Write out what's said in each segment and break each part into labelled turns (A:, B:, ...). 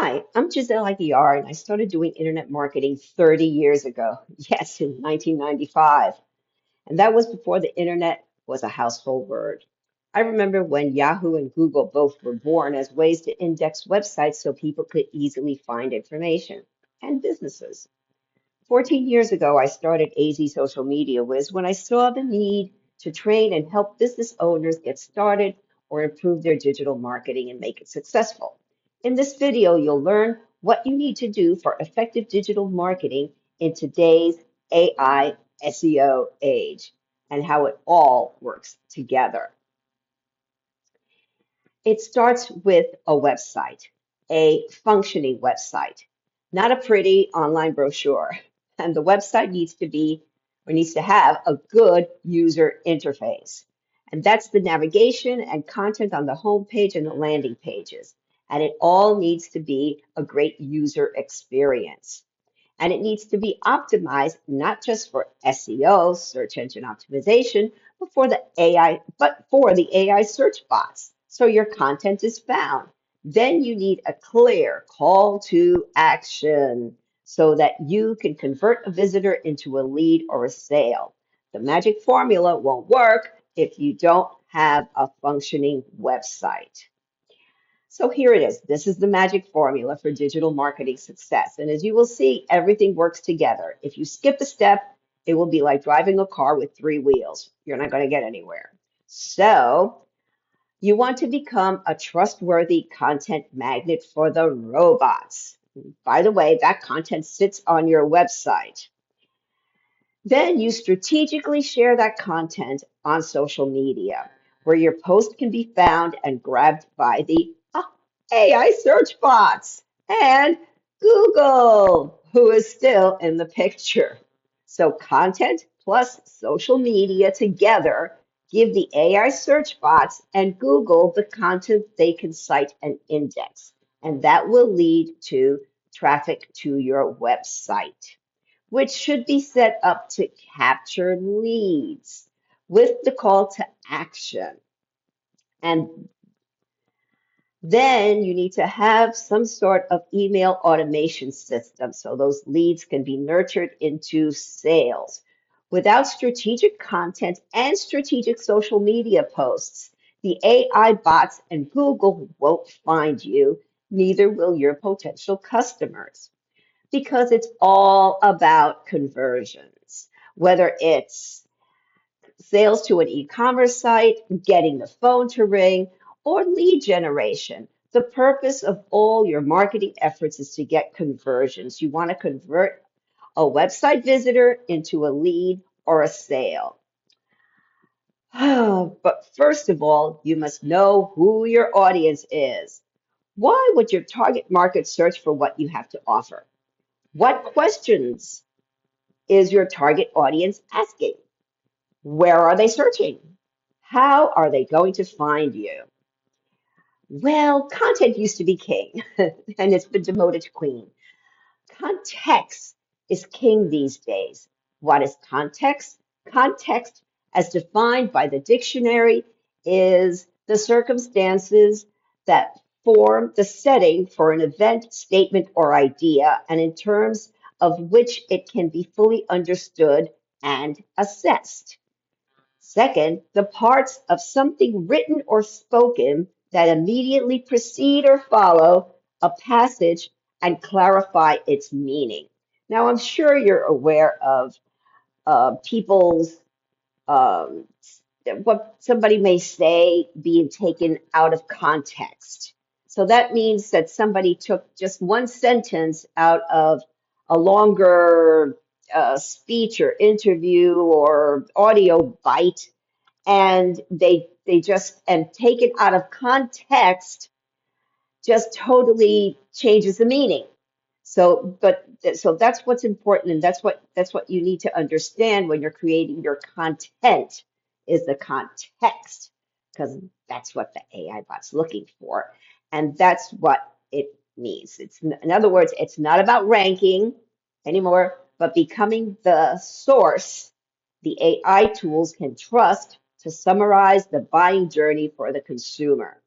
A: Hi, I'm Giselle Aguiar, and I started doing internet marketing 30 years ago. Yes, in 1995. And that was before the internet was a household word. I remember when Yahoo and Google both were born as ways to index websites so people could easily find information and businesses. 14 years ago, I started AZ Social Media Wiz when I saw the need to train and help business owners get started or improve their digital marketing and make it successful. In this video, you'll learn what you need to do for effective digital marketing in today's AI SEO age and how it all works together. It starts with a website, a functioning website, not a pretty online brochure. And the website needs to be or needs to have a good user interface. And that's the navigation and content on the home page and the landing pages. And it all needs to be a great user experience. And it needs to be optimized not just for SEO, search engine optimization, but for the AI search bots. So your content is found. Then you need a clear call to action so that you can convert a visitor into a lead or a sale. The magic formula won't work if you don't have a functioning website. So here it is. This is the magic formula for digital marketing success. And as you will see, everything works together. If you skip a step, it will be like driving a car with three wheels. You're not going to get anywhere. So you want to become a trustworthy content magnet for the robots. By the way, that content sits on your website. Then you strategically share that content on social media where your post can be found and grabbed by the AI search bots and Google, who is still in the picture. So content plus social media together give the AI search bots and Google the content they can cite and index. And that will lead to traffic to your website, which should be set up to capture leads with the call to action. And then you need to have some sort of email automation system so those leads can be nurtured into sales. Without strategic content and strategic social media posts, the AI bots and Google won't find you, neither will your potential customers, because it's all about conversions, whether it's sales to an e-commerce site, getting the phone to ring, or lead generation. The purpose of all your marketing efforts is to get conversions. You want to convert a website visitor into a lead or a sale. But first of all, you must know who your audience is. Why would your target market search for what you have to offer? What questions is your target audience asking? Where are they searching? How are they going to find you? Well, content used to be king, and it's been demoted to queen. Context is king these days. What is context? Context, as defined by the dictionary, is the circumstances that form the setting for an event, statement, or idea, and in terms of which it can be fully understood and assessed. Second, the parts of something written or spoken that immediately precede or follow a passage and clarify its meaning. Now, I'm sure you're aware of people's um, what somebody may say being taken out of context. So that means that somebody took just one sentence out of a longer speech or interview or audio bite, and they just and taken out of context just totally changes the meaning. So that's what's important, and that's what you need to understand when you're creating your content is the context, because that's what the AI bot's looking for, and that's what it means. It's in other words, it's not about ranking anymore, but becoming the source the AI tools can trust to summarize the buying journey for the consumer.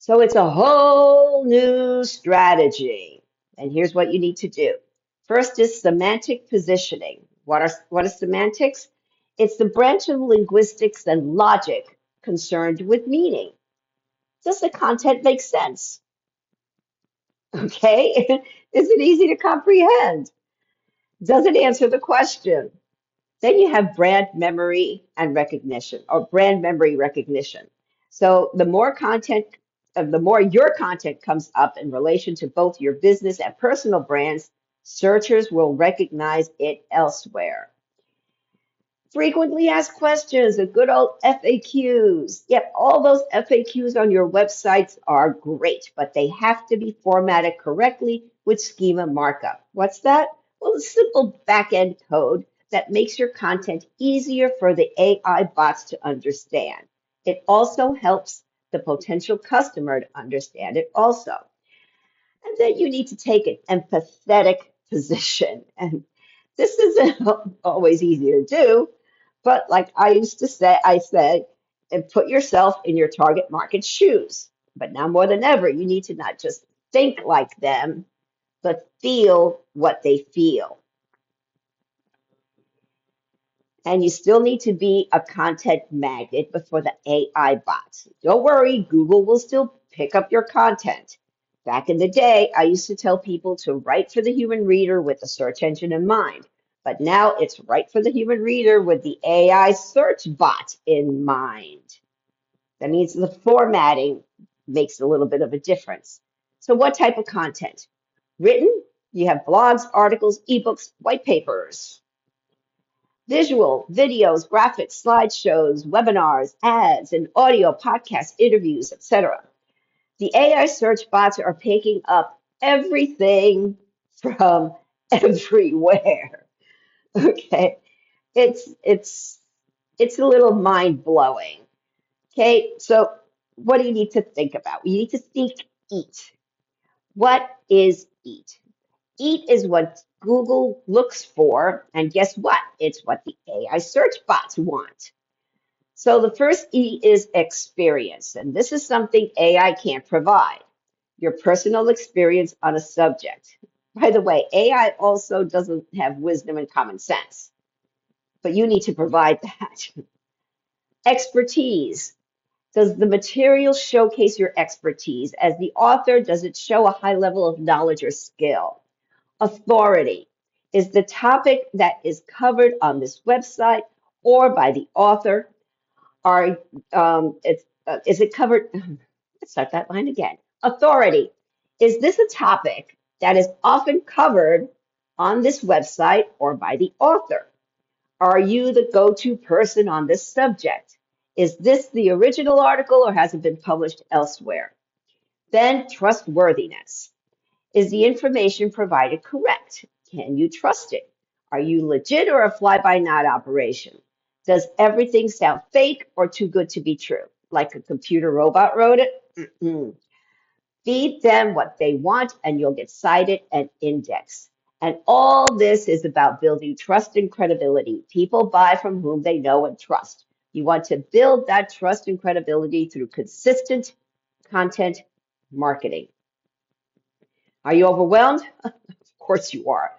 A: So it's a whole new strategy. And here's what you need to do. First is semantic positioning. What are semantics? It's the branch of linguistics and logic concerned with meaning. Does the content make sense? Okay. Is it easy to comprehend? Does it answer the question? Then you have brand memory and recognition, or brand memory recognition. So the more your content comes up in relation to both your business and personal brands, searchers will recognize it elsewhere. Frequently asked questions, the good old FAQs. Yep, all those FAQs on your websites are great, but they have to be formatted correctly with schema markup. What's that? Well, it's simple back-end code that makes your content easier for the AI bots to understand. It also helps the potential customer to understand it also. And then you need to take an empathetic position. And this isn't always easy to do, but like I used to say, I said, and put yourself in your target market's shoes. But now more than ever, you need to not just think like them, but feel what they feel. And you still need to be a content magnet before the AI bots. Don't worry, Google will still pick up your content. Back in the day, I used to tell people to write for the human reader with the search engine in mind. But now it's write for the human reader with the AI search bot in mind. That means the formatting makes a little bit of a difference. So, what type of content? Written, you have blogs, articles, ebooks, white papers. Visual, videos, graphics, slideshows, webinars, ads, and audio, podcasts, interviews, etc. The AI search bots are picking up everything from everywhere. Okay, it's it's a little mind blowing. Okay, so what do you need to think about? You need to think eat. What is eat? Eat is what Google looks for, and guess what? It's what the AI search bots want. So the first E is experience, and this is something AI can't provide. Your personal experience on a subject. By the way, AI also doesn't have wisdom and common sense, but you need to provide that. Expertise. Does the material showcase your expertise? As the author, does it show a high level of knowledge or skill? Authority. Is the topic that is covered on this website or by the author is it covered? Let's start that line again. Authority. Is this a topic that is often covered on this website or by the author? Are you the go-to person on this subject? Is this the original article or has it been published elsewhere? Then trustworthiness. Is the information provided correct? Can you trust it? Are you legit or a fly-by-night operation? Does everything sound fake or too good to be true? Like a computer robot wrote it? Mm-mm. Feed them what they want and you'll get cited and indexed. And all this is about building trust and credibility. People buy from whom they know and trust. You want to build that trust and credibility through consistent content marketing. Are you overwhelmed? Of course you are.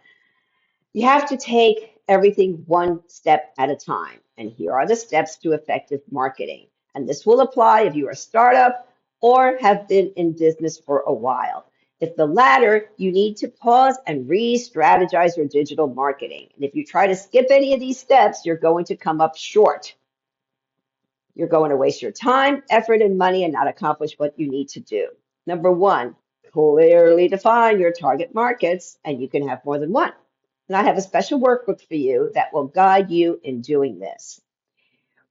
A: You have to take everything one step at a time. And here are the steps to effective marketing. And this will apply if you're a startup or have been in business for a while. If the latter, you need to pause and re-strategize your digital marketing. And if you try to skip any of these steps, you're going to come up short. You're going to waste your time, effort, and money and not accomplish what you need to do. Number one, clearly define your target markets, and you can have more than one. And I have a special workbook for you that will guide you in doing this.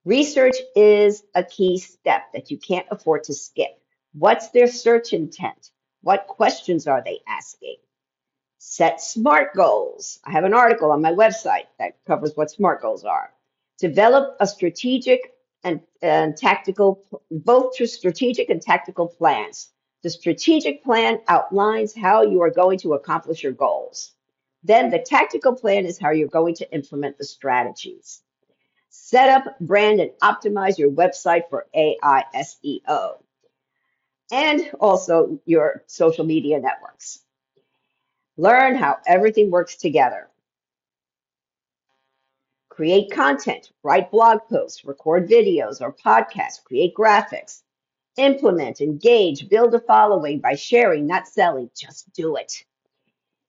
A: Research is a key step that you can't afford to skip. What's their search intent? What questions are they asking? Set SMART goals. I have an article on my website that covers what SMART goals are. Develop a strategic and tactical, both strategic and tactical plans. The strategic plan outlines how you are going to accomplish your goals. Then the tactical plan is how you're going to implement the strategies. Set up, brand, and optimize your website for AISEO. and also your social media networks. Learn how everything works together. Create content, write blog posts, record videos or podcasts, create graphics. Implement, engage, build a following by sharing, not selling. Just do it.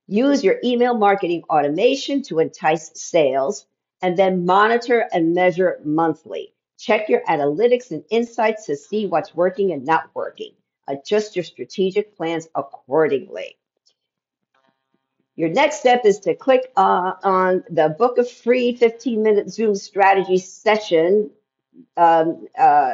A: Use your email marketing automation to entice sales, and then monitor and measure monthly. Check your analytics and insights to see what's working and not working. Adjust your strategic plans accordingly. Your next step is to click on the book a free 15-minute Zoom strategy session um, uh,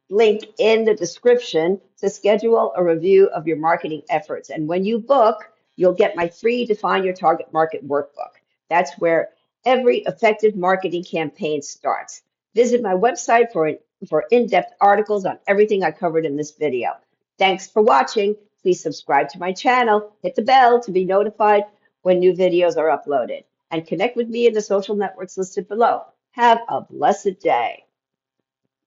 A: link in the description to schedule a review of your marketing efforts. And when you book, you'll get my free Define Your Target Market workbook. That's where every effective marketing campaign starts. Visit my website for in-depth articles on everything I covered in this video. Thanks for watching. Please subscribe to my channel, hit the bell to be notified when new videos are uploaded, and connect with me in the social networks listed below. Have a blessed day.